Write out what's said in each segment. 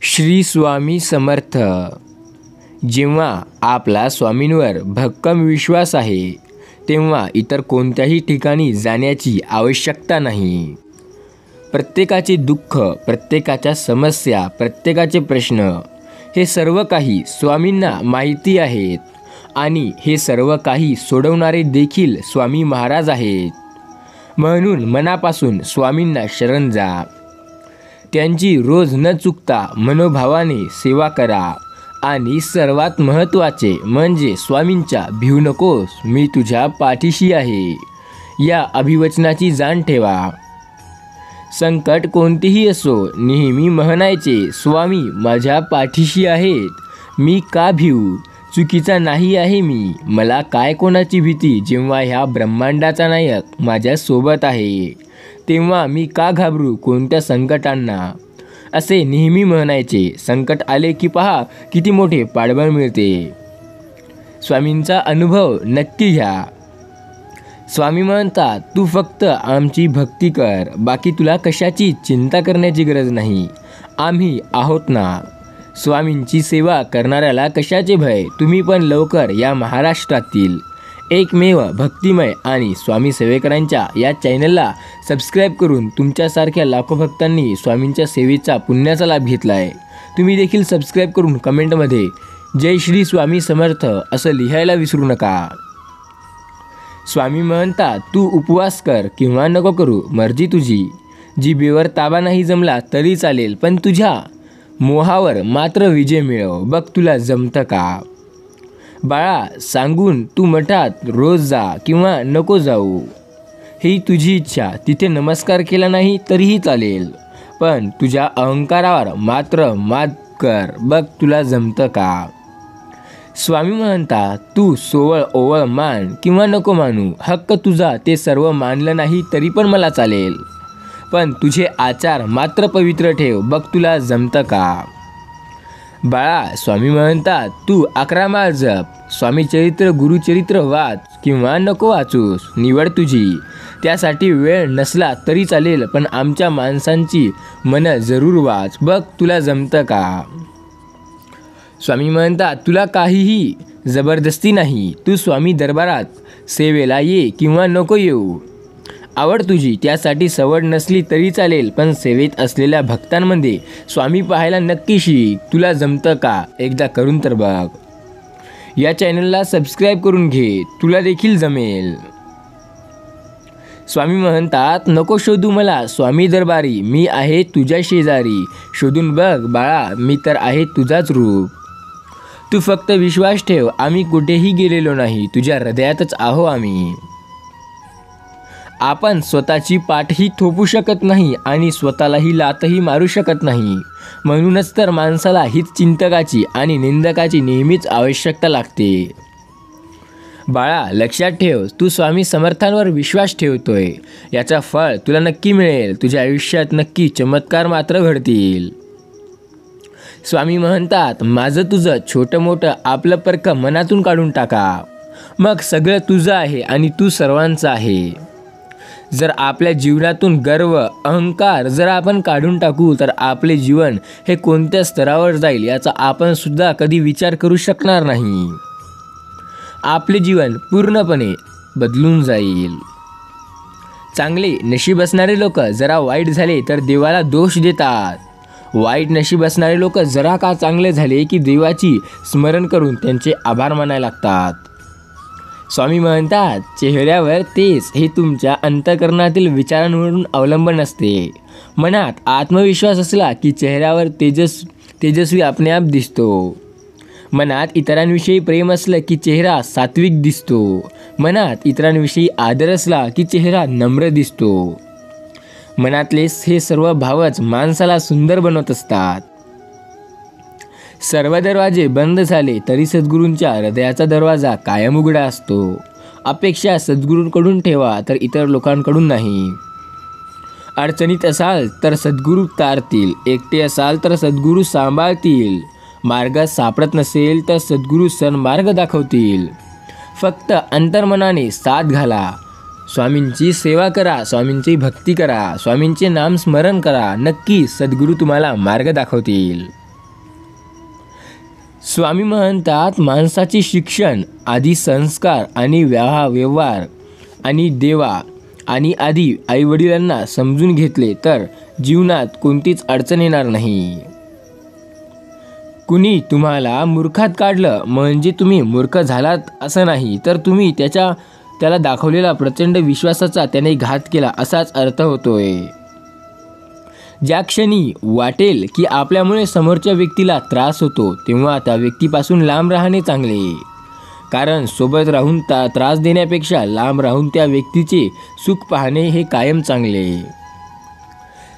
श्री स्वामी समर्थ. जेव्हा आपला स्वामींवर भक्कम विश्वास आहे तेव्हा इतर कोणत्याही ठिकाणी जाण्याची आवश्यकता नाही. प्रत्येकाचे दुःख, प्रत्येकाच्या समस्या, प्रत्येकाचे प्रश्न हे सर्व काही स्वामींना माहिती आहेत आणि हे सर्व काही सोडवणारे देखील स्वामी महाराज आहेत. म्हणून मनापासून स्वामींना शरण जा. त्यांची रोज न चुकता मनोभावाने सेवा करा आणि सर्वात महत्त्वाचे म्हणजे स्वामींच्या भिवू नकोस, मी तुझ्या पाठीशी आहे या अभिवचनाची जाण ठेवा. संकट कोणतेही असो नेहमी म्हणायचे, स्वामी माझ्या पाठीशी आहेत, मी का भिवू, चुकीचा नाही आहे मी, मला काय कोणाची भीती, जेव्हा ह्या ब्रह्मांडाचा नायक माझ्यासोबत आहे तेव्हा मी का घाबरू कोणत्या संकटांना, असे नेहमी म्हणायचे. संकट आले की पहा किती मोठे पाठबळ मिळते. स्वामींचा अनुभव नक्की घ्या. स्वामी म्हणतात, तू फक्त आमची भक्ती कर, बाकी तुला कशाची चिंता करण्याची गरज नाही, आम्ही आहोत ना. स्वामींची सेवा करणाऱ्याला कशाचे भय. तुम्ही पण लवकर या महाराष्ट्रातील एकमेव भक्तिमय आणि स्वामी सेवेकरांच्या या चॅनलला सबस्क्राईब करून तुमच्यासारख्या लाखो भक्तांनी स्वामींच्या सेवेचा पुण्याचा लाभ घेतला आहे. तुम्ही देखील सबस्क्राईब करून कमेंटमध्ये जय श्री स्वामी समर्थ असं लिहायला विसरू नका. स्वामी म्हणतात, तू उपवास कर किंवा नको करू, मर्जी तुझी. जिभेवर ताबा नाही जमला तरी चालेल, पण तुझ्या मोहावर मात्र विजय मिळव, बघ तुला जमतं का. बाळा, सांगून तू मठात रोज जा किंवा नको जाऊ, ही तुझी इच्छा. तिथे नमस्कार केला नाही तरीही चालेल, पण तुझ्या अहंकारावर मात्र मात कर, बघ तुला जमतं का. स्वामी म्हणतात, तू सोवळ ओवळ मान किंवा नको मानू, हक्क तुझा, ते सर्व मानलं नाही तरी पण मला चालेल, पण तुझे आचार मात्र पवित्र ठेव, बघ तुला जमतं का. बाळा, स्वामी म्हणतात, तू 11 माळ जप, स्वामी चरित्र गुरुचरित्र वाच किंवा नको वाचूस, निवड तुझी. त्यासाठी वेळ नसला तरी चालेल, पण आमच्या माणसांची मनं जरूर वाच, बघ तुला जमतं का. स्वामी म्हणतात, तुला काहीही जबरदस्ती नाही, तू स्वामी दरबारात सेवेला ये किंवा नको येऊ, आवड तुझी. त्यासाठी सवड नसली तरी चालेल, पण सेवेत असलेल्या भक्तांमध्ये स्वामी पाहायला नक्की शिक, तुला जमतं का, एकदा करून तर बघ. या चॅनलला सबस्क्राईब करून घे, तुला देखील जमेल. स्वामी म्हणतात, नको शोधू मला स्वामी दरबारी, मी आहे तुझ्या शेजारी, शोधून बघ बाळा, मी तर आहे तुझाच रूप. तू फक्त विश्वास ठेव, आम्ही कुठेही गेलेलो नाही, तुझ्या हृदयातच आहो आम्ही. आपण स्वतःची पाठही थोपू शकत नाही आणि स्वतःलाही लातही मारू शकत नाही. म्हणूनच तर माणसाला हीच चिंतकाची आणि निंदकाची नेहमीच आवश्यकता लागते. बाळा, लक्षात ठेव, तू स्वामी समर्थांवर विश्वास ठेवतोय, याचा फळ तुला नक्की मिळेल. तुझ्या आयुष्यात नक्की चमत्कार मात्र घडतील. स्वामी म्हणतात, माझं तुझं छोटं मोठं आपलं परक मनातून काढून टाका, मग सगळं तुझं आहे आणि तू सर्वांचं आहे. जर आपल्या जीवनातून गर्व, अहंकार जर आपण काढून टाकू तर आपले जीवन हे कोणत्या स्तरावर जाईल याचा आपण सुद्धा कधी विचार करू शकणार नाही. आपले जीवन पूर्णपणे बदलून जाईल. चांगले नशीब असणारे लोक जरा वाईट झाले तर देवाला दोष देतात. वाईट नशीब असणारे लोक जरा का चांगले झाले की देवाची स्मरण करून त्यांचे आभार मानायला लागतात. स्वामी म्हणतात, चेहऱ्यावर तेज हे तुमच्या अंतःकरणातील विचारांवरून अवलंबून असते. मनात आत्मविश्वास असला की चेहऱ्यावर तेजस्वी आपणे आप दिसतो. मनात इतरांविषयी प्रेम असलं की चेहरा सात्विक दिसतो. मनात इतरांविषयी आदर असला की चेहरा नम्र दिसतो. मनातले हे सर्व भावच माणसाला सुंदर बनवत असतात. सर्व दरवाजे बंद झाले तरी सद्गुरूंच्या हृदयाचा दरवाजा कायम उघडा असतो. अपेक्षा सद्गुरूंकडून ठेवा तर इतर लोकांकडून नाही. अडचणीत असाल तर सद्गुरू तारतील, एकटे असाल तर सद्गुरू सांभाळतील, मार्ग सापडत नसेल तर सद्गुरू सन्मार्ग दाखवतील. फक्त अंतर्मनाने साथ घाला, स्वामींची सेवा करा, स्वामींची भक्ती करा, स्वामींचे नाम स्मरण करा, नक्की सद्गुरू तुम्हाला मार्ग दाखवतील. स्वामी म्हणतात, माणसाचे शिक्षण आधी संस्कार आणि व्यवहार आणि देवा आणि आधी आईवडिलांना समजून घेतले तर जीवनात कोणतीच अडचण येणार नाही. कुणी तुम्हाला मूर्खात काढलं म्हणजे तुम्ही मूर्ख झालात असं नाही, तर तुम्ही त्याला दाखवलेला प्रचंड विश्वासाचा त्याने घात केला असाच अर्थ होतोय. ज्या क्षणी वाटेल की आपल्यामुळे समोरच्या व्यक्तीला त्रास होतो तेव्हा त्या व्यक्तीपासून लांब राहणे चांगले, कारण सोबत राहून त्रास देण्यापेक्षा लांब राहून त्या व्यक्तीचे सुख पाहणे हे कायम चांगले.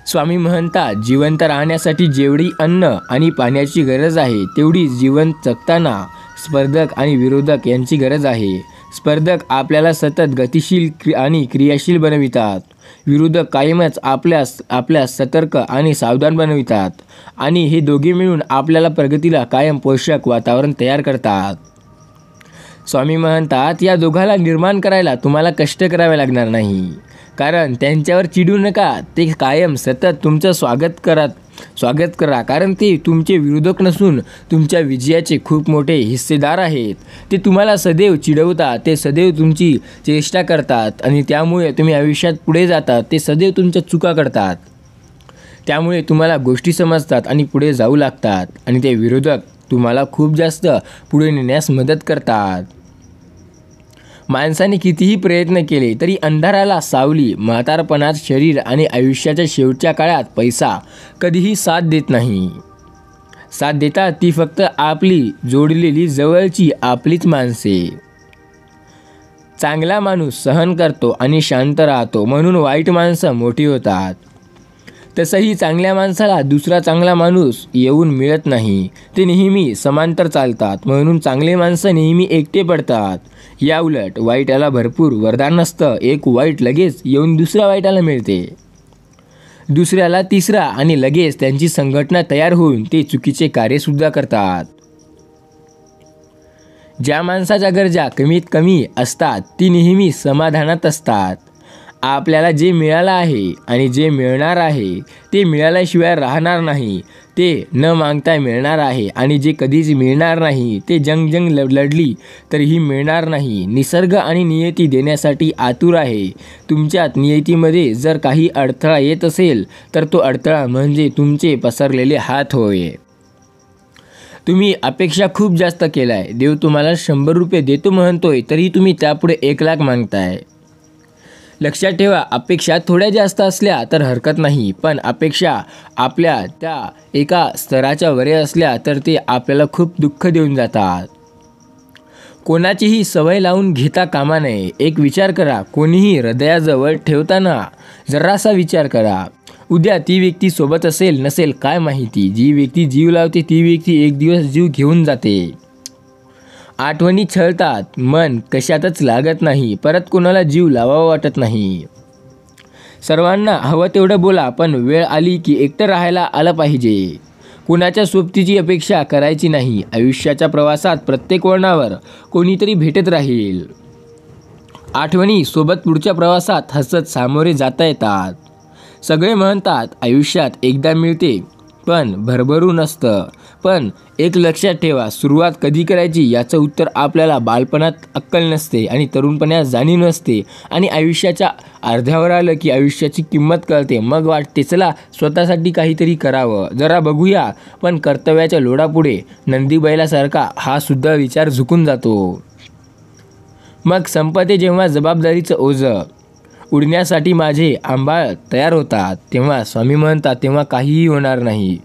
स्वामी म्हणतात, जिवंत राहण्यासाठी जेवढी अन्न आणि पाण्याची गरज आहे तेवढी जीवन जगताना स्पर्धक आणि विरोधक यांची गरज आहे. स्पर्धक आपल्याला सतत गतिशील आणि क्रियाशील बनवितात. विरोधक कायमच आपल्यास सतर्क आणि सावधान बनवितात आणि हे दोघे मिळून आपल्याला प्रगतीला कायम पोषक वातावरण तयार करतात. स्वामी म्हणतात, या दोघाला निर्माण करायला तुम्हाला कष्ट करावे लागणार नाही, कारण त्यांच्यावर चिडू नका. ते कायम सतत तुमचं स्वागत करा, कारण ते तुमचे विरोधक नसून तुमच्या विजयाचे खूप मोठे हिस्सेदार आहेत. ते तुम्हाला सदैव चिडवतात, ते सदैव तुमची चेष्टा करतात आणि त्यामुळे तुम्ही आयुष्यात पुढे जातात. ते सदैव तुमच्या चुका करतात, त्यामुळे तुम्हाला गोष्टी समजतात आणि पुढे जाऊ लागतात आणि ते विरोधक तुम्हाला खूप जास्त पुढे नेण्यास मदत करतात. माणसाने कितीही प्रयत्न केले तरी अंधाराला सावली, म्हातारपणात शरीर आणि आयुष्याच्या शेवटच्या काळात पैसा कधीही साथ देत नाही. साथ देतात ती फक्त आपली जोडलेली जवळची आपलीच माणसे. चांगला माणूस सहन करतो आणि शांत राहतो, म्हणून वाईट माणसं मोठी होतात. तसंही चांगल्या माणसाला दुसरा चांगला माणूस येऊन मिळत नाही. ते नेहमी समांतर चालतात, म्हणून चांगले माणसं नेहमी एकटे पडतात. या उलट वाईटाला भरपूर वरदान नसतं. एक वाईट लगेच येऊन दुसऱ्या वाईटाला मिळते, दुसऱ्याला तिसरा, आणि लगेच त्यांची संघटना तयार होऊन ते चुकीचे कार्यसुद्धा करतात. ज्या माणसाच्या गरजा कमीत कमी असतात ती नेहमी समाधानात असतात. आपल्याला जे मिळालं आहे आणि जे मिळणार आहे ते मिळाल्याशिवाय राहणार नाही. ते न मागता मिळणार आहे आणि जे कधीच मिळणार नाही ते जंग लढली तरीही मिळणार नाही. निसर्ग आणि नियती देण्यासाठी आतुर आहे. तुमच्यात नियतीमध्ये जर काही अडथळा येत असेल तर तो अडथळा म्हणजे तुमचे पसरलेले हात होय. तुम्ही अपेक्षा खूप जास्त केलाय. देव तुम्हाला 100 रुपये देतो म्हणतोय तरी तुम्ही त्यापुढे 1 लाख मागताय. लक्षात ठेवा, अपेक्षा थोड्या जास्त असल्या तर हरकत नाही, पण अपेक्षा आपल्या त्या एका स्तराच्या वर असल्या तर ते आपल्याला खूप दुःख देऊन जातात. कोणाचीही सवय लावून घेता कामा नये. एक विचार करा, कोणीही हृदयाजवळ ठेवताना जरासा विचार करा, उद्या ती व्यक्ती सोबत असेल नसेल काय माहिती. जी व्यक्ती जीव लावते ती व्यक्ती एक दिवस जीव घेऊन जाते. आठवणी छळतात, मन कशातच लागत नाही, परत कोणाला जीव लावावा वाटत नाही. सर्वांना हवं तेवढं बोला, पण वेळ आली की एकटं राहायला आलं पाहिजे. कुणाच्या सोबतीची अपेक्षा करायची नाही. आयुष्याच्या प्रवासात प्रत्येक वळणावर कोणीतरी भेटत राहील. आठवणी सोबत पुढच्या प्रवासात हसत सामोरे जाता येतात. सगळे म्हणतात आयुष्यात एकदा मिळते पण भरभरून नसतं. पण एक लक्षात ठेवा, सुरुवात कधी करायची याचं उत्तर आपल्याला बालपणात अक्कल नसते आणि तरुणपणात जाणीव नसते आणि आयुष्याच्या अर्ध्यावर आलं की आयुष्याची किंमत कळते. मग वाटते चला स्वतःसाठी काहीतरी करावं, जरा बघूया, पण कर्तव्याच्या लोढापुढे नंदी बैलासारखा हा सुद्धा विचार झुकून जातो. मग संपते जेव्हा जबाबदारीचं ओझं. उडण्यासाठी माझे आंबाळ तयार होतात तेव्हा स्वामी म्हणतात तेव्हा काहीही होणार नाही.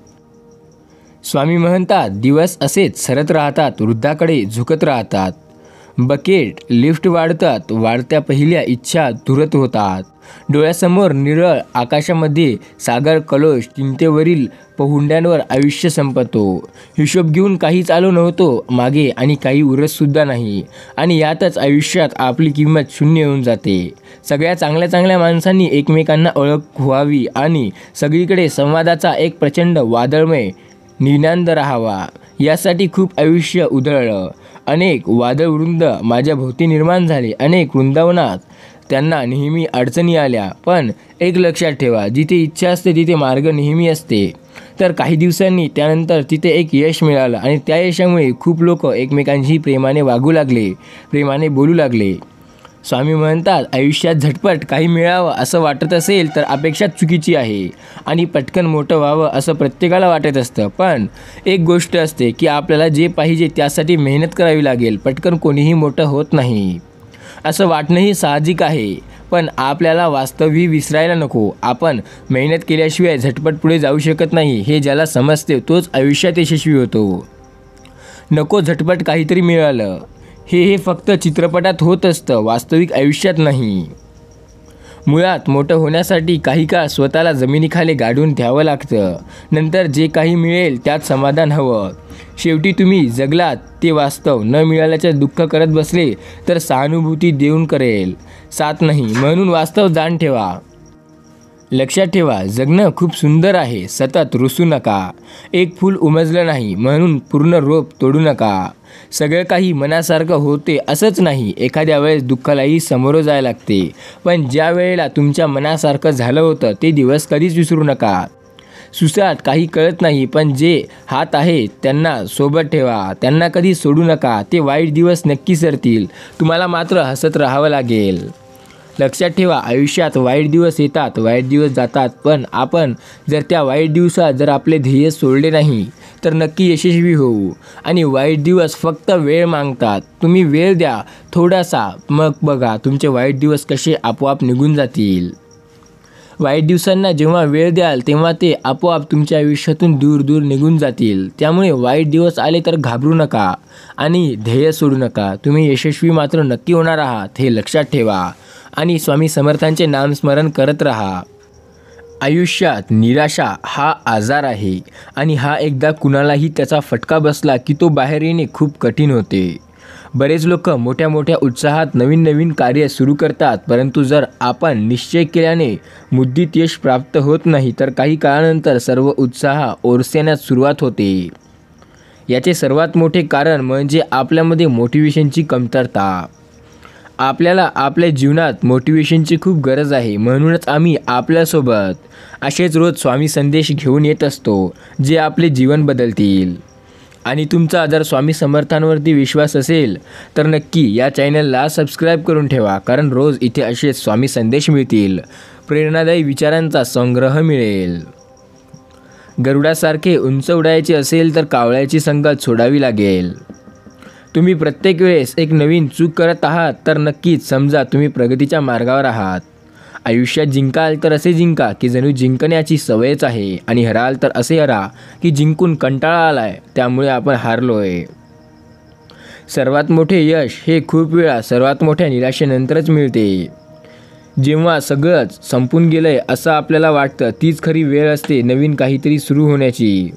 स्वामी म्हणतात दिवस असेच सरत राहतात, वृद्धाकडे झुकत राहतात. बकेट लिफ्ट वाढतात, वाढत्या पहिल्या इच्छा धुरत होतात. डोळ्यासमोर निरळ आकाशामध्ये सागर कलोश, चिंतेवरील पहुंड्यांवर आयुष्य संपतो. हिशोब घेऊन काहीच आलो नव्हतो मागे आणि काही उरतसुद्धा नाही आणि यातच आयुष्यात आपली किंमत शून्य होऊन जाते. सगळ्या चांगल्या माणसांनी एकमेकांना ओळख व्हावी आणि सगळीकडे संवादाचा एक प्रचंड वादळमय निनांद राहावा, यासाठी खूप आयुष्य उधळलं. अनेक वादळवृंद माझ्या भोवती निर्माण झाले. अनेक वृंदावनात त्यांना नेहमी अडचणी आल्या, पण एक लक्षात ठेवा, जिथे इच्छा असते तिथे मार्ग नेहमी असते. तर काही दिवसांनी त्यानंतर तिथे एक यश मिळालं आणि त्या यशामुळे खूप लोक एकमेकांशी प्रेमाने वागू लागले, प्रेमाने बोलू लागले. स्वामी म्हणतात, आयुष्यात झटपट काही मिळावं असं वाटत असेल तर अपेक्षा चुकीची आहे आणि पटकन मोठं व्हावं असं प्रत्येकाला वाटत असतं. पण एक गोष्ट असते की आपल्याला जे पाहिजे त्यासाठी मेहनत करावी लागेल. पटकन कोणीही मोठं होत नाही असं वाटणंही साहजिक आहे, पण आपल्याला वास्तवही विसरायला नको. आपण मेहनत केल्याशिवाय झटपट पुढे जाऊ शकत नाही हे ज्याला समजते तोच आयुष्यात यशस्वी होतो. नको झटपट काहीतरी मिळालं हे फक्त चित्रपटात होत असतं, वास्तविक आयुष्यात नाही. मुळात मोठं होण्यासाठी काही काळ स्वतःला जमिनीखाली गाडून ठेवावं लागतं. नंतर जे काही मिळेल त्यात समाधान हवं. शेवटी तुम्ही जगलात ते वास्तव. न मिळाल्याचे दुःख करत बसले तर सहानुभूती देऊन करेल, साथ नाही. म्हणून वास्तव जाण ठेवा. लक्षात ठेवा, जगणं खूप सुंदर आहे. सतत रुसू नका. एक फूल उमजलं नाही म्हणून पूर्ण रोप तोडू नका. सगळं काही मनासारखं होते असंच नाही. एखाद्या वेळेस दुःखालाही सामोरं जायला लागते, पण ज्या वेळेला तुमच्या मनासारखं झालं होतं ते दिवस कधीच विसरू नका. सुसाट काही कळत नाही, पण जे हात आहेत त्यांना सोबत ठेवा. त्यांना कधी सोडू नका. ते वाईट दिवस नक्की सरतील, तुम्हाला मात्र हसत राहावं लागेल. लक्षात ठेवा, आयुष्यात वाईट दिवस येतात, वाईट दिवस जातात, पण आपण जर त्या वाईट दिवसात जर आपले ध्येय सोडले नाही तर नक्की यशस्वी होऊ. आणि वाईट दिवस फक्त वेळ मागतात. तुम्ही वेळ द्या थोडासा, मग बघा तुमचे वाईट दिवस कसे आपोआप निघून जातील. वाईट दिवसांना जेव्हा वेळ द्याल तेव्हा ते आपोआप तुमच्या आयुष्यातून दूर दूर निघून जातील. त्यामुळे वाईट दिवस आले तर घाबरू नका आणि ध्येय सोडू नका. तुम्ही यशस्वी मात्र नक्की होणार आहात हे लक्षात ठेवा आणि स्वामी समर्थांचे नामस्मरण करत राहा. आयुष्यात निराशा हा आजार आहे आणि हा एकदा कुणालाही त्याचा फटका बसला की तो बाहेर येणे खूप कठीण होते. बरेच लोक मोठ्या मोठ्या उत्साहात नवीन नवीन कार्य सुरू करतात, परंतु जर आपण निश्चय केल्याने मुद्दित यश प्राप्त होत नाही तर काही काळानंतर सर्व उत्साह ओसरण्यास सुरुवात होते. याचे सर्वात मोठे कारण म्हणजे आपल्यामध्ये मोटिवेशनची कमतरता. आपल्याला आपल्या जीवनात मोटिवेशनची खूप गरज आहे. म्हणूनच आम्ही आपल्यासोबत असेच रोज स्वामी संदेश घेऊन येत असतो जे आपले जीवन बदलतील. आणि तुमचा जर स्वामी समर्थांवरती विश्वास असेल तर नक्की या चॅनलला सबस्क्राईब करून ठेवा, कारण रोज इथे असेच स्वामी संदेश मिळतील. प्रेरणादायी विचारांचा संग्रह मिळेल. गरुडासारखे उंच उडायचे असेल तर कावळ्याची संगत सोडावी लागेल. तुम्ही प्रत्येक वेळेस एक नवीन चूक करत आहात तर नक्कीच समजा तुम्ही प्रगतीच्या मार्गावर आहात. आयुष्यात जिंकाल तर असे जिंका की जणू जिंकण्याची सवयच आहे, आणि हराल तर असे हरा की जिंकून कंटाळा आलाय त्यामुळे आपण हारलोय. सर्वात मोठे यश हे खूप वेळा सर्वात मोठ्या निराशेनंतरच मिळते. जेव्हा सगळंच संपून गेलंय असं आपल्याला वाटतं तीच खरी वेळ असते नवीन काहीतरी सुरू होण्याची.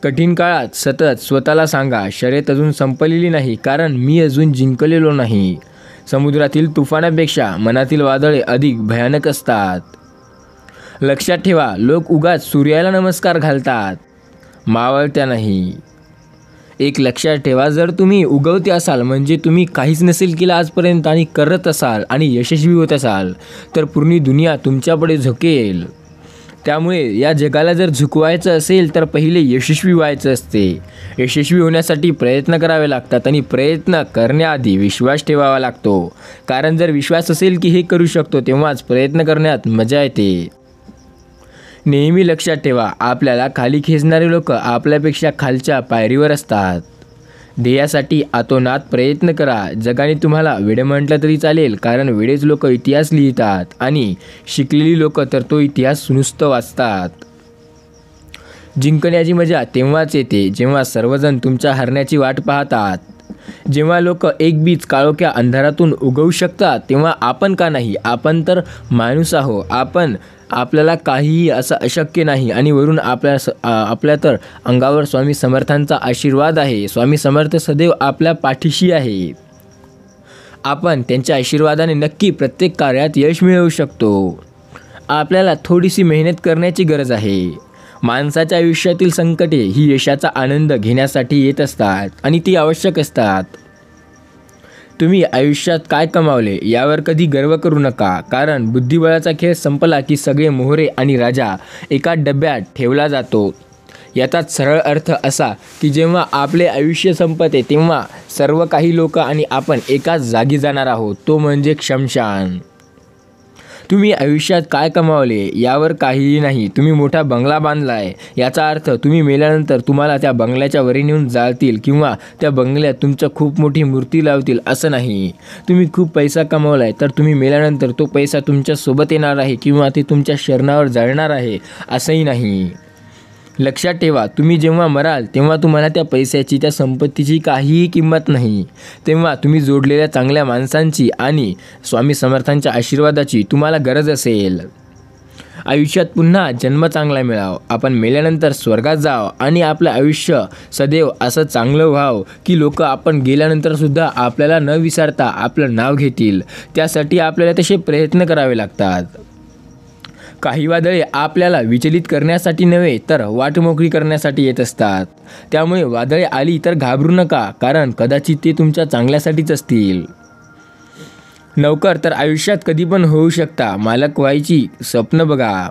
कठीण काळात सतत स्वतःला सांगा, शर्यत अजून संपलेली नाही, कारण मी अजून जिंकलेलो नाही. समुद्रातील तुफानापेक्षा मनातील वादळे अधिक भयानक असतात. लक्षात ठेवा, लोक उगाच सूर्याला नमस्कार घालतात, मावळत्या नाही. एक लक्षात ठेवा, जर तुम्ही उगवते असाल म्हणजे तुम्ही काहीच नसेल केलं आजपर्यंत आणि करत असाल आणि यशस्वी होत असाल तर पूर्ण दुनिया तुमच्यापुढे झुकेल. त्यामुळे या जगाला जर झुकवायचं असेल तर पहिले यशस्वी व्हायचं असते. यशस्वी होण्यासाठी प्रयत्न करावे लागतात आणि प्रयत्न करण्याआधी विश्वास ठेवावा लागतो, कारण जर विश्वास असेल की हे करू शकतो तेव्हाच प्रयत्न करण्यात मजा येते. नेहमी लक्षात ठेवा, आपल्याला खाली खेचणारे लोक आपल्यापेक्षा खालच्या पायरीवर असतात. ध्येयासाठी आतोनात प्रयत्न करा. जगाने तुम्हाला वेडे म्हटलं तरी चालेल, कारण वेडेच लोक इतिहास लिहितात आणि शिकलेली लोक तर तो इतिहास नुसतं वाचतात. जिंकण्याची मजा तेव्हाच येते जेव्हा सर्वजण तुमच्या हरण्याची वाट पाहतात. जेव्हा लोक एक बीज काळोख्या अंधारातून उगवू शकतात तेव्हा आपण का नाही? आपण तर माणूस आहो. आपल्याला काहीही असं अशक्य नाही. आणि वरून आपल्या तर अंगावर स्वामी समर्थांचा आशीर्वाद आहे. स्वामी समर्थ सदैव आपल्या पाठीशी आहे. आपण त्यांच्या आशीर्वादाने नक्की प्रत्येक कार्यात यश मिळवू शकतो. आपल्याला थोडीशी मेहनत करण्याची गरज आहे. माणसाच्या आयुष्यातील संकटे ही यशाचा आनंद घेण्यासाठी येत असतात आणि ती आवश्यक असतात. तुम्ही आयुष्यात काय कमावले यावर कधी गर्व करू नका, कारण बुद्धिबळाचा खेळ संपला की सगळे मोहरे आणि राजा एका डब्यात ठेवला जातो. याचाच सरळ अर्थ असा की जेव्हा आपले आयुष्य संपते तेव्हा सर्व काही लोक आणि आपण एकाच जागी जाणार आहोत, तो म्हणजे शमशान. तुम्ही आयुष्यात काय कमावले यावर काहीही नाही. तुम्ही मोठा बंगला बांधलाय याचा अर्थ तुम्ही मेल्यानंतर तुम्हाला त्या बंगल्याच्या वरी नेऊन जाळतील किंवा त्या बंगल्यात तुमचं खूप मोठी मूर्ती लावतील असं नाही. तुम्ही खूप पैसा कमावलाय तर तुम्ही मेल्यानंतर तो पैसा तुमच्या सोबत येणार आहे किंवा ते तुमच्या शरणावर जळणार आहे असंही नाही. लक्षात ठेवा, तुम्ही जेव्हा मराल तेव्हा तुम्हाला त्या पैशाची, त्या संपत्तीची काहीही किंमत नाही. तेव्हा तुम्ही जोडलेल्या चांगल्या माणसांची आणि स्वामी समर्थांच्या आशीर्वादाची तुम्हाला गरज असेल. आयुष्यात पुन्हा जन्म चांगला मिळावा, आपण मेल्यानंतर स्वर्गात जावं आणि आपलं आयुष्य सदैव असं चांगलं व्हावं की लोक आपण गेल्यानंतरसुद्धा आपल्याला न विसरता आपलं नाव घेतील. त्यासाठी आपल्याला तसे प्रयत्न करावे लागतात. काही वादळे आपल्याला विचलित करण्यासाठी नव्हे तर वाट मोकळी करण्यासाठी येत असतात. त्यामुळे वादळे आली तर घाबरू नका, कारण कदाचित ते तुमच्या चांगल्यासाठीच असतील. नोकर तर आयुष्यात कधी पण होऊ शकता. मालक व्हायची स्वप्न बघा.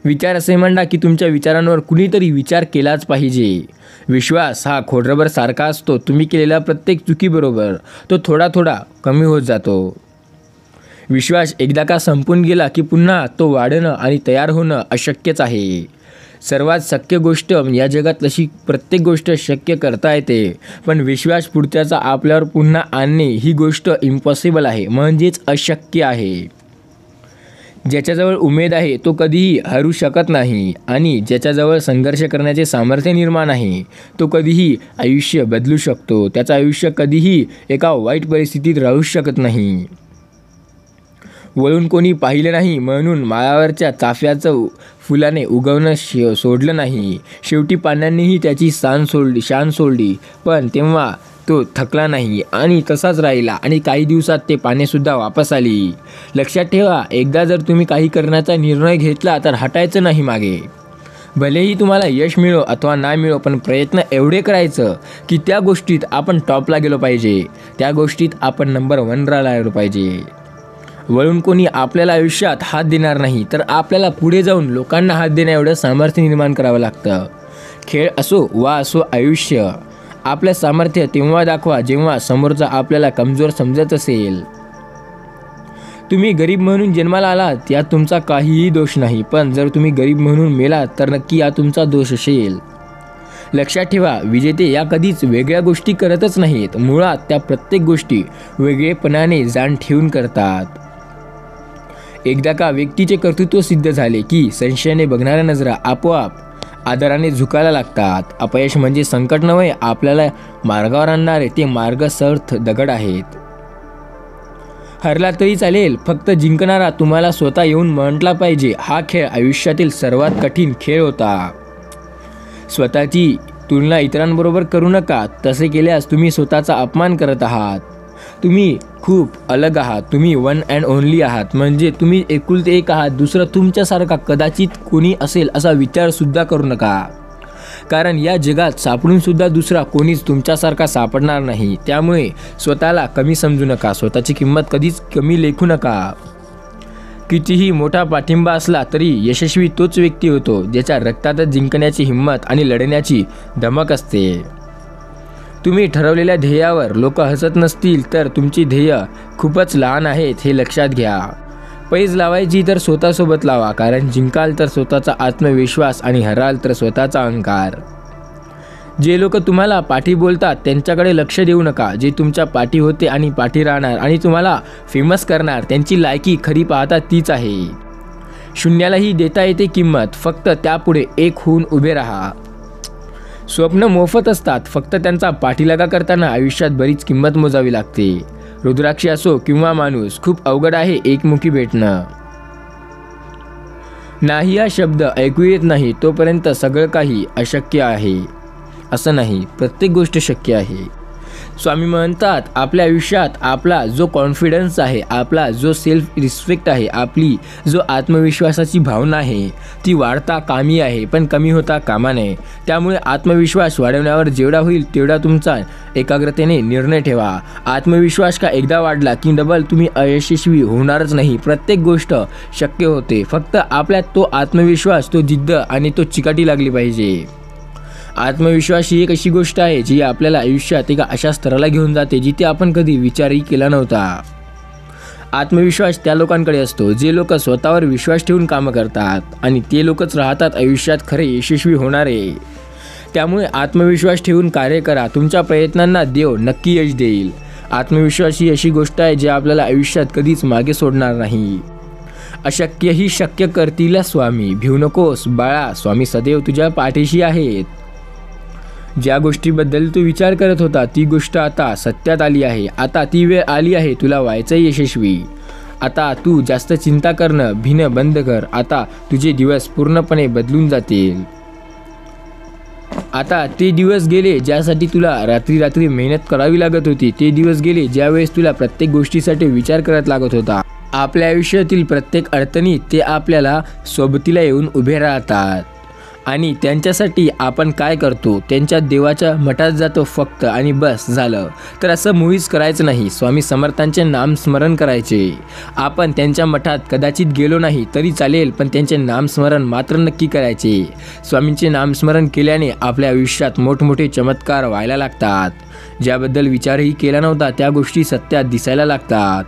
विचार असे मांडा की तुमच्या विचारांवर कुणीतरी विचार केलाच पाहिजे. विश्वास हा खोडरबर सारखा असतो. तुम्ही केलेल्या प्रत्येक चुकीबरोबर तो थोडा थोडा कमी होत जातो. विश्वास एकदा का संपून गेला की पुन्हा तो वाढणं आणि तयार होणं अशक्यच आहे. सर्वात शक्य गोष्ट या जगात तशी प्रत्येक गोष्ट शक्य करता येते, पण विश्वास पुढच्याचा आपल्यावर पुन्हा आणणे ही गोष्ट इम्पॉसिबल आहे, म्हणजेच अशक्य आहे. ज्याच्याजवळ उमेद आहे तो कधीही हरू शकत नाही आणि ज्याच्याजवळ संघर्ष करण्याचे सामर्थ्य निर्माण आहे तो कधीही आयुष्य बदलू शकतो. त्याचं आयुष्य कधीही एका वाईट परिस्थितीत राहू शकत नाही. वळून कोणी पाहिलं नाही म्हणून माळावरच्या चाफ्याचं फुलाने उगवणं सोडलं नाही. शेवटी पाण्यानेही त्याची शान सोडली, पण तेव्हा तो थकला नाही आणि तसाच राहिला आणि काही दिवसात ते पानेसुद्धा वापस आली. लक्षात ठेवा, एकदा जर तुम्ही काही करण्याचा निर्णय घेतला तर हटायचं नाही मागे. भलेही तुम्हाला यश मिळो अथवा नाही मिळो, पण प्रयत्न एवढे करायचं की त्या गोष्टीत आपण टॉपला गेलो पाहिजे, त्या गोष्टीत आपण नंबर 1 राहिलो पाहिजे. वळून कोणी आपल्याला आयुष्यात हात देणार नाही, तर आपल्याला पुढे जाऊन लोकांना हात देण्या एवढं सामर्थ्य निर्माण करावं लागतं. खेळ असो वा असो आयुष्य, आपलं सामर्थ्य तेव्हा दाखवा जेव्हा समोरचा आपल्याला कमजोर समजत असेल. तुम्ही गरीब म्हणून जन्माला आलात यात तुमचा काहीही दोष नाही, पण जर तुम्ही गरीब म्हणून मेलात तर नक्की यात तुमचा दोष असेल. लक्षात ठेवा, विजेते या कधीच वेगळ्या गोष्टी करतच नाहीत. मुळात त्या प्रत्येक गोष्टी वेगळेपणाने जाण ठेवून करतात. एकदा का व्यक्तीचे कर्तृत्व सिद्ध झाले की संशयाने बघणाऱ्या नजरा आपोआप आदराने झुकायला लागतात. अपयश म्हणजे संकट नव्हे, आपल्याला मार्गावर आणणारे ते मार्गसर्थ दगड आहेत. हरला तरी चालेल, फक्त जिंकणारा तुम्हाला स्वतः येऊन म्हटला पाहिजे. हा खेळ आयुष्यातील सर्वात कठीण खेळ होता. स्वतःची तुलना इतरांबरोबर करू नका. तसे केल्यास तुम्ही स्वतःचा अपमान करत आहात. तुम्ही खूप अलग आहात. तुम्ही वन अँड ओनली आहात, म्हणजे तुम्ही एकुलते एक आहात. दुसरं तुमच्यासारखा कदाचित कोणी असेल असा विचारसुद्धा करू नका, कारण या जगात सापडूनसुद्धा दुसरा कोणीच तुमच्यासारखा सापडणार नाही. त्यामुळे स्वतःला कमी समजू नका. स्वतःची किंमत कधीच कमी लेखू नका. कितीही मोठा पाठिंबा असला तरी यशस्वी तोच व्यक्ती होतो ज्याच्या रक्तातच जिंकण्याची हिंमत आणि लढण्याची धमक असते. तुम्ही ठरवलेल्या ध्येयावर लोक हसत नसतील तर तुमची ध्येय खूपच लहान आहेत हे लक्षात घ्या. पैज लावायची तर स्वतःसोबत लावा, कारण जिंकाल तर स्वतःचा आत्मविश्वास आणि हराल तर स्वतःचा अहंकार. जे लोक तुम्हाला पाठी बोलतात त्यांच्याकडे लक्ष देऊ नका. जे तुमच्या पाठी होते आणि पाठी राहणार आणि तुम्हाला फेमस करणार त्यांची लायकी खरी पाहता तीच आहे. शून्यालाही देता येते किंमत, फक्त त्यापुढे एक होऊन उभे राहा. स्वप्न मोफत असतात, फक्त त्यांचा पाठीलागा करताना आयुष्यात बरीच किंमत मोजावी लागते. रुद्राक्षी असो किंवा माणूस, खूप अवघड आहे एकमुखी भेटणं. नाही हा शब्द ऐकू येत नाही तोपर्यंत सगळं काही अशक्य आहे असं नाही. प्रत्येक गोष्ट शक्य आहे. स्वामी म्हणतात आपल्या आयुष्यात आपला जो कॉन्फिडन्स आहे, आपला जो सेल्फ रिस्पेक्ट आहे, आपली जो आत्मविश्वासाची भावना आहे ती वाढता कामी आहे, पण कमी होता कामा नये. त्यामुळे आत्मविश्वास वाढवण्यावर जेवढा होईल तेवढा तुमचा एकाग्रतेने निर्णय ठेवा. आत्मविश्वास का एकदा वाढला की डबल तुम्ही अयशस्वी होणारच नाही. प्रत्येक गोष्ट शक्य होते, फक्त आपल्यात तो आत्मविश्वास, तो जिद्द आणि तो चिकाटी लागली पाहिजे. आत्मविश्वास ही एक अशी गोष्ट आहे जी आपल्याला आयुष्यात एका अशा स्तराला घेऊन जाते जिथे आपण कधी विचारही केला नव्हता. आत्मविश्वास त्या लोकांकडे असतो जे लोक स्वतःवर विश्वास ठेवून कामं करतात आणि ते लोकच राहतात आयुष्यात खरे यशस्वी होणारे. त्यामुळे आत्मविश्वास ठेवून कार्य करा. तुमच्या प्रयत्नांना देव नक्की यश देईल. आत्मविश्वास ही अशी गोष्ट आहे जी आपल्याला आयुष्यात कधीच मागे सोडणार नाही. अशक्यही शक्य करतील स्वामी. भिवू नकोस बाळा, स्वामी सदैव तुझ्या पाठीशी आहेत. ज्या गोष्टीबद्दल तू विचार करत होता ती गोष्ट आता सत्यात आली आहे. आता ती वेळ आली आहे तुला व्हायचं यशस्वी. आता तू जास्त चिंता करणं भिणं बंद कर. आता तुझे दिवस पूर्णपणे बदलून जातील. आता ते दिवस गेले ज्यासाठी तुला रात्री रात्री मेहनत करावी लागत होती. ते दिवस गेले ज्यावेळेस तुला प्रत्येक गोष्टीसाठी विचार करत लागत होता. आपल्या आयुष्यातील प्रत्येक अडचणीत ते आपल्याला सोबतीला येऊन उभे राहतात आणि त्यांच्यासाठी आपण काय करतो, त्यांच्या देवाच्या मठात जातो फक्त आणि बस झालं. तर असं मुळीच करायचं नाही. स्वामी समर्थांचे नामस्मरण करायचे. आपण त्यांच्या मठात कदाचित गेलो नाही तरी चालेल, पण त्यांचे नामस्मरण मात्र नक्की करायचे. स्वामींचे नामस्मरण केल्याने आपल्या आयुष्यात मोठमोठे चमत्कार व्हायला लागतात. ज्याबद्दल विचारही केला नव्हता त्या गोष्टी सत्यात दिसायला लागतात.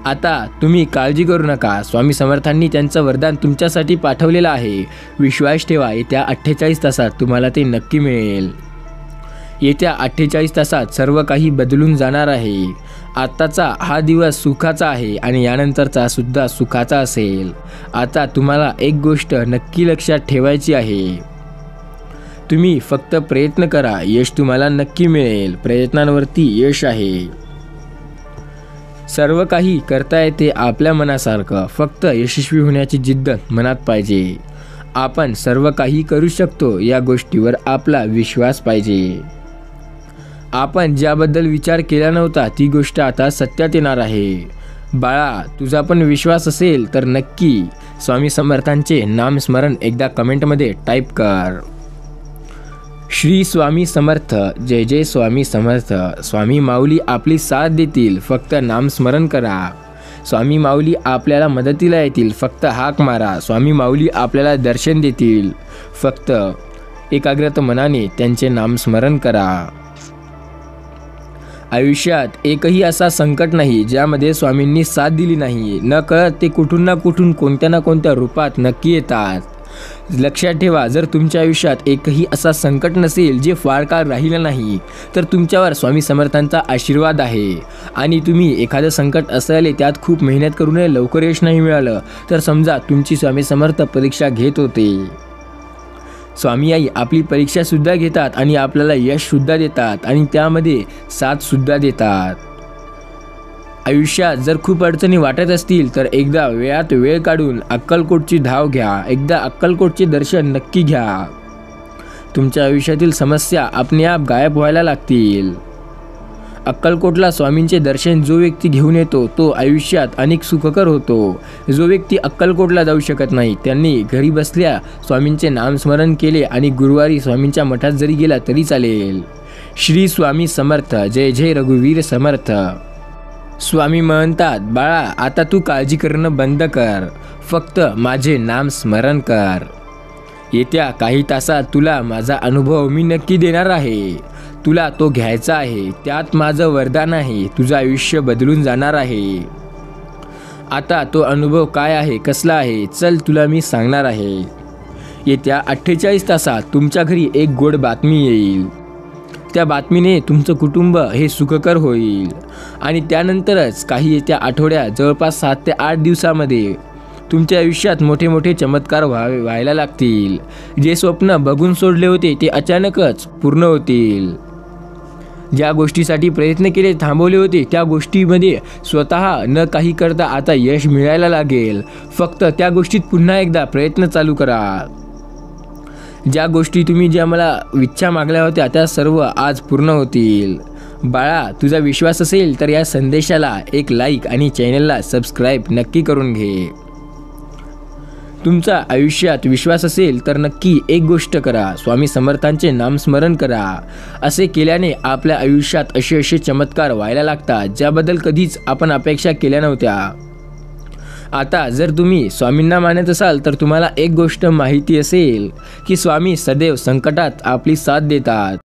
आता तुम्ही काळजी करू नका. स्वामी समर्थांनी त्यांचं वरदान तुमच्यासाठी पाठवलेलं आहे. विश्वास ठेवा, येत्या 48 तासात तुम्हाला ते नक्की मिळेल. येत्या 48 तासात सर्व काही बदलून जाणार आहे. आत्ताचा हा दिवस सुखाचा आहे आणि यानंतरचा सुद्धा सुखाचा असेल. आता तुम्हाला एक गोष्ट नक्की लक्षात ठेवायची आहे. तुम्ही फक्त प्रयत्न करा, यश तुम्हाला नक्की मिळेल. प्रयत्नांवरती यश आहे. सर्व काही करता येते आपल्या मनासारखं. फक्त यशस्वी होण्याची जिद्द मनात पाहिजे. आपण सर्व काही करू शकतो या गोष्टीवर आपला विश्वास पाहिजे. आपण ज्याबद्दल विचार केला नव्हता ती गोष्ट आता सत्यात येणार आहे. बाळा, तुझा पण विश्वास असेल तर नक्की स्वामी समर्थांचे नामस्मरण एकदा कमेंटमध्ये टाईप कर. श्री स्वामी समर्थ. जय जय स्वामी समर्थ. स्वामी माऊली आपली साथ देतील, फक्त नामस्मरण करा. स्वामी माऊली आपल्याला मदतीला येतील, फक्त हाक मारा. स्वामी माऊली आपल्याला दर्शन देतील, फक्त एकाग्रत मनाने त्यांचे नामस्मरण करा. आयुष्यात एकही असा संकट नाही ज्यामध्ये स्वामींनी साथ दिली नाही. न कळत ते कुठून ना कुठून कोणत्या ना कोणत्या रूपात नक्की येतात. लक्षात ठेवा, जर तुमच्या आयुष्यात एकही असा संकट नसेल जे फार काळ राहिलं नाही तर तुमच्यावर स्वामी समर्थांचा आशीर्वाद आहे. आणि तुम्ही एखादं संकट असले त्यात खूप मेहनत करून लवकर यश नाही मिळालं तर समजा तुमची स्वामी समर्थ परीक्षा घेत होते. स्वामी आई आपली परीक्षासुद्धा घेतात आणि आपल्याला यशसुद्धा देतात आणि त्यामध्ये साथसुद्धा देतात. आयुष्यात जर खूप अडचणी वाटत असतील तर एकदा वेळात वेळ काढून अक्कलकोटची धाव घ्या. एकदा अक्कलकोटचे दर्शन नक्की घ्या. तुमच्या आयुष्यातील समस्या आपणआप गायब व्हायला लागतील. अक्कलकोटला स्वामींचे दर्शन जो व्यक्ती घेऊन येतो तो आयुष्यात अनेक सुखकर होतो. जो व्यक्ती अक्कलकोटला जाऊ शकत नाही त्यांनी घरी बसल्या स्वामींचे नामस्मरण केले आणि गुरुवारी स्वामींच्या मठात जरी गेला तरी चालेल. श्री स्वामी समर्थ. जय जय रघुवीर समर्थ. स्वामी म्हणतात बाळा, आता तू काळजी करणं बंद कर, फक्त माझे नाम स्मरण कर. येत्या काही तासात तुला माझा अनुभव मी नक्की देणार आहे. तुला तो घ्यायचा आहे. त्यात माझं वरदान आहे. तुझं आयुष्य बदलून जाणार आहे. आता तो अनुभव काय आहे, कसला आहे, चल तुला मी सांगणार आहे. येत्या 48 तासात तुमच्या घरी एक गोड बातमी येईल. त्या बातमीने तुमचं कुटुंब हे सुखकर होईल आणि त्यानंतरच काही येत्या आठवड्यात जवळपास 7 ते 8 दिवसामध्ये तुमच्या आयुष्यात मोठे मोठे चमत्कार व्हायला लागतील. जे स्वप्न बघून सोडले होते ते अचानकच पूर्ण होतील. ज्या गोष्टीसाठी प्रयत्न केले, थांबवले होते त्या गोष्टीमध्ये स्वतः न काही करता आता यश मिळायला लागेल. फक्त त्या गोष्टीत पुन्हा एकदा प्रयत्न चालू करा. ज्या गोष्टी तुम्ही ज्या मला इच्छा मागल्या होत्या त्या सर्व आज पूर्ण होतील. बाळा, तुझा विश्वास असेल तर या संदेशाला एक लाईक आणि चॅनलला सबस्क्राईब नक्की करून घे. तुमचा आयुष्यात विश्वास असेल तर नक्की एक गोष्ट करा, स्वामी समर्थांचे नामस्मरण करा. असे केल्याने आपल्या आयुष्यात असे चमत्कार व्हायला लागतात ज्याबद्दल कधीच आपण अपेक्षा केल्या नव्हत्या. आता जर तुम्ही स्वामींना मानत असाल तर तुम्हाला एक गोष्ट माहिती असेल की स्वामी सदैव संकटात आपली साथ देतात.